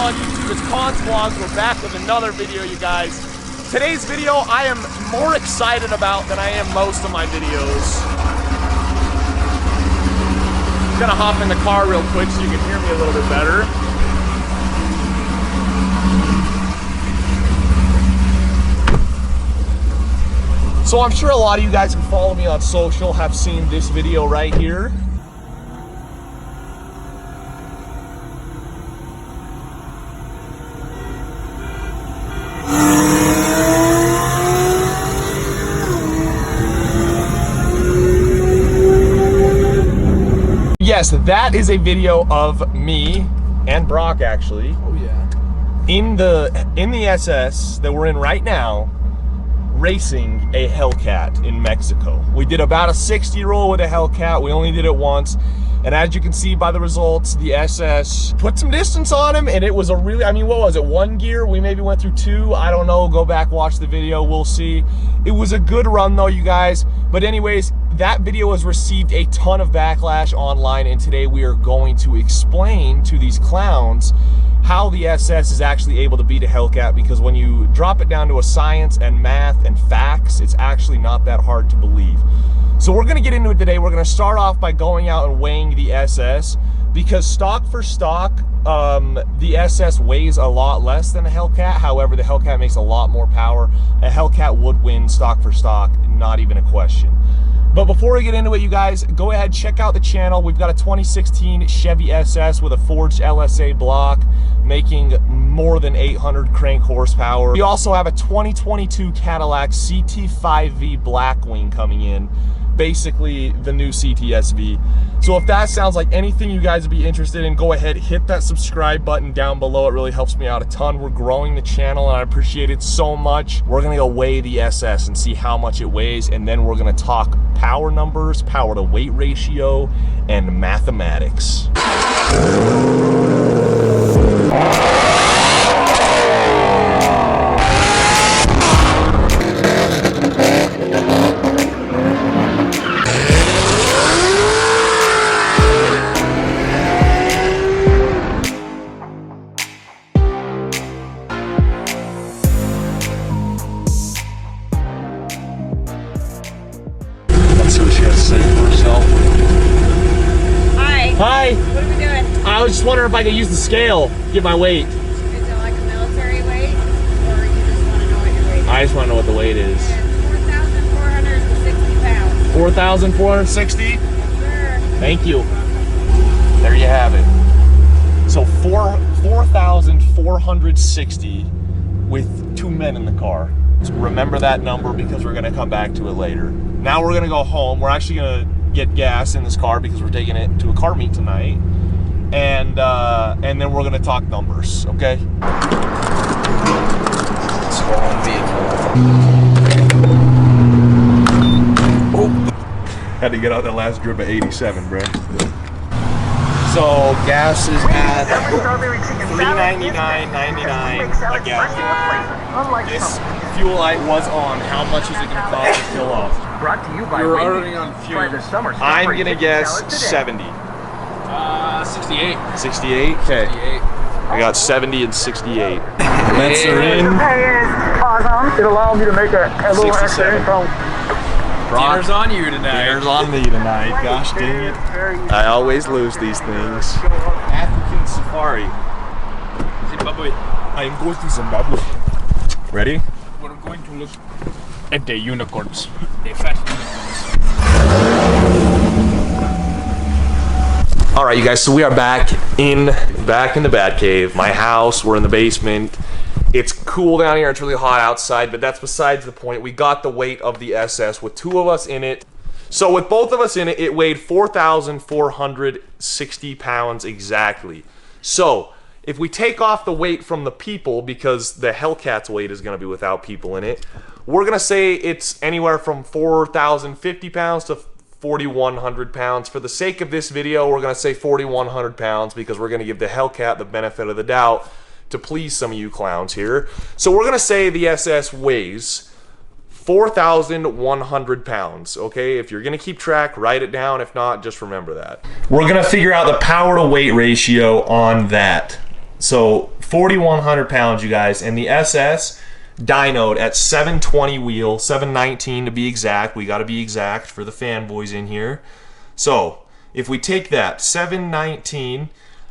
on YouTube. It's Cons Vlogs. We're back with another video, you guys. Today's video I am more excited about than I am most of my videos. I'm gonna hop in the car real quick so you can hear me a little bit better. So I'm sure a lot of you guys who follow me on social have seen this video right here. Yes, that is a video of me and Brock actually. Oh yeah. In the SS that we're in right now, racing a Hellcat in Mexico. We did about a 60 roll with a Hellcat. We only did it once. And as you can see by the results, the SS put some distance on him, and it was a really, I mean, what was it, one gear? We maybe went through two, I don't know, go back, watch the video, we'll see. It was a good run though, you guys. But anyways, that video has received a ton of backlash online, and today we are going to explain to these clowns how the SS is actually able to beat a Hellcat, because when you drop it down to a science and math and facts, it's actually not that hard to believe. So we're gonna get into it today. We're gonna start off by going out and weighing the SS, because stock for stock, the SS weighs a lot less than a Hellcat. However, the Hellcat makes a lot more power. A Hellcat would win stock for stock, not even a question. But before we get into it, you guys, go ahead, check out the channel. We've got a 2016 Chevy SS with a forged LSA block, making more than 800 crank horsepower. We also have a 2022 Cadillac CT5V Blackwing coming in, basically the new CTSV. So if that sounds like anything you guys would be interested in, go ahead, hit that subscribe button down below. It really helps me out a ton. We're growing the channel and I appreciate it so much. We're gonna go weigh the SS and see how much it weighs, and then we're gonna talk power numbers, power to weight ratio, and mathematics. Hi. What are we doing? I was just wondering if I could use the scale, get my weight. Is it like a military weight, or you just want to know what your weight is? I just want to know what the weight is. 4,460 pounds. 4,460? Yes, sir. Thank you. There you have it. So 4,460 with two men in the car. So remember that number, because we're gonna come back to it later. Now we're gonna go home. We're actually gonna get gas in this car because we're taking it to a car meet tonight, and then we're gonna talk numbers. Okay. Let's go on vehicle. Oh, had to get out that last drip at 87, bro. So gas is at $3.99.99 a gallon. This fuel light was on. How much is it gonna cost to fill up? Brought to you by You're already on fuel. I'm gonna guess 70. 68. 68? Okay. 68. I got 70 and 68. Let's are in. It allows me to make a little extra 67. income. Dinner's on you tonight. Dinner's on me tonight. Gosh dang it. I always lose these things. African Safari. Zimbabwe. I am going to Zimbabwe. Ready? We're going to look at the unicorns. The fat unicorns. All right, you guys, so we are back in the Batcave, my house. We're in the basement. It's cool down here, it's really hot outside, but that's besides the point. We got the weight of the SS with two of us in it. So with both of us in it, it weighed 4,460 pounds exactly. So if we take off the weight from the people, because the Hellcat's weight is gonna be without people in it, we're gonna say it's anywhere from 4,050 pounds to 4,100 pounds. For the sake of this video, we're gonna say 4,100 pounds, because we're gonna give the Hellcat the benefit of the doubt to please some of you clowns here. So we're gonna say the SS weighs 4,100 pounds, okay? If you're gonna keep track, write it down. If not, just remember that. We're gonna figure out the power to weight ratio on that. So 4,100 pounds, you guys, and the SS dynoed at 720 wheel, 719 to be exact. We got to be exact for the fanboys in here. So if we take that 719,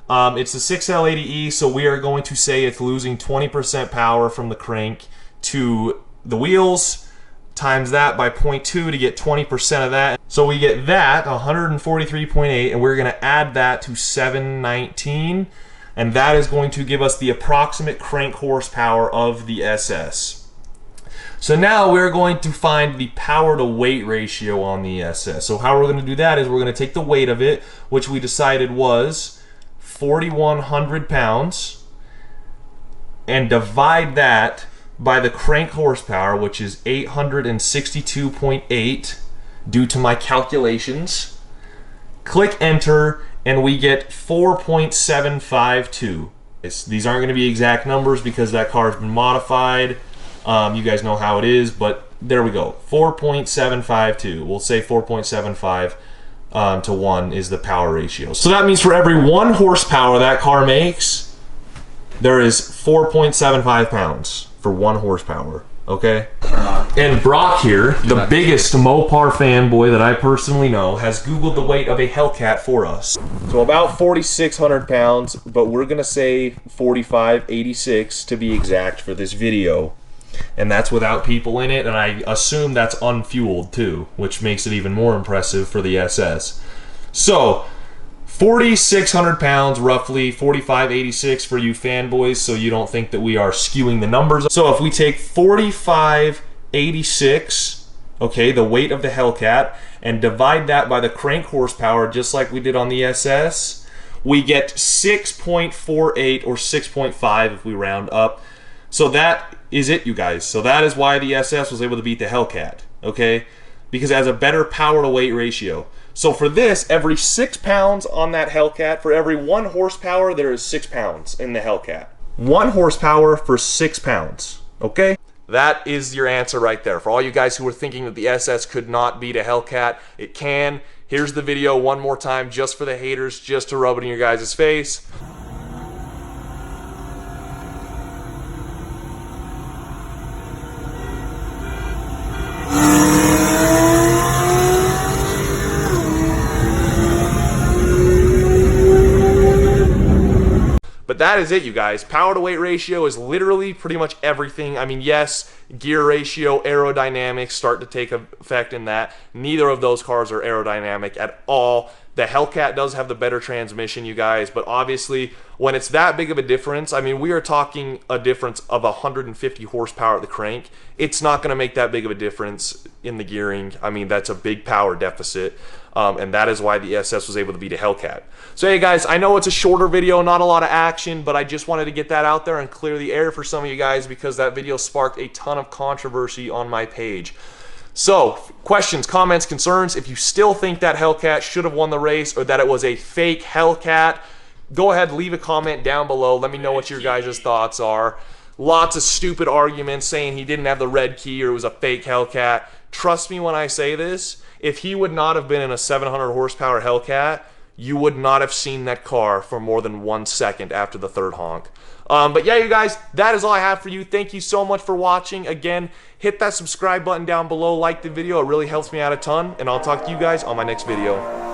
it's the 6L80E, so we are going to say it's losing 20% power from the crank to the wheels, times that by 0.2 to get 20% of that. So we get that 143.8, and we're going to add that to 719, and that is going to give us the approximate crank horsepower of the SS. So now we're going to find the power to weight ratio on the SS. So how we're going to do that is we're going to take the weight of it, which we decided was 4,100 pounds, and divide that by the crank horsepower, which is 862.8 due to my calculations. Click enter, and we get 4.752. These aren't going to be exact numbers because that car has been modified. You guys know how it is, but there we go. 4.752. We'll say 4.75 to 1 is the power ratio. So that means for every 1 horsepower that car makes, there is 4.75 pounds for 1 horsepower. Okay? And Brock here, the biggest Mopar fanboy that I personally know, has Googled the weight of a Hellcat for us. So about 4,600 pounds, but we're going to say 4,586 to be exact for this video. And that's without people in it, and I assume that's unfueled too, which makes it even more impressive for the SS. So 4,600 pounds, roughly 4,586 for you fanboys, so you don't think that we are skewing the numbers. So if we take 4,586, okay, the weight of the Hellcat, and divide that by the crank horsepower, just like we did on the SS, we get 6.48 or 6.5 if we round up. So that is it, you guys. So that is why the SS was able to beat the Hellcat, okay? Because it has a better power to weight ratio. So for this, every 6 pounds on that Hellcat, for every 1 horsepower, there is 6 pounds in the Hellcat. 1 horsepower for 6 pounds, okay? That is your answer right there. For all you guys who were thinking that the SS could not beat a Hellcat, it can. Here's the video one more time just for the haters, just to rub it in your guys' face. But that is it, you guys. Power to weight ratio is literally pretty much everything. I mean, yes, gear ratio, aerodynamics start to take effect in that. Neither of those cars are aerodynamic at all. The Hellcat does have the better transmission, you guys, but obviously when it's that big of a difference, I mean, we are talking a difference of 150 horsepower at the crank. It's not going to make that big of a difference in the gearing. I mean, that's a big power deficit. And that is why the SS was able to beat a Hellcat. So hey guys, I know it's a shorter video, not a lot of action, but I just wanted to get that out there and clear the air for some of you guys because that video sparked a ton of controversy on my page. So, questions, comments, concerns, if you still think that Hellcat should have won the race or that it was a fake Hellcat, go ahead, leave a comment down below. Let me know what your guys' thoughts are. Lots of stupid arguments saying he didn't have the red key or it was a fake Hellcat. Trust me when I say this, if he would not have been in a 700 horsepower Hellcat, you would not have seen that car for more than 1 second after the third honk. But yeah, you guys, that is all I have for you. Thank you so much for watching. Again, hit that subscribe button down below, like the video. It really helps me out a ton, and I'll talk to you guys on my next video.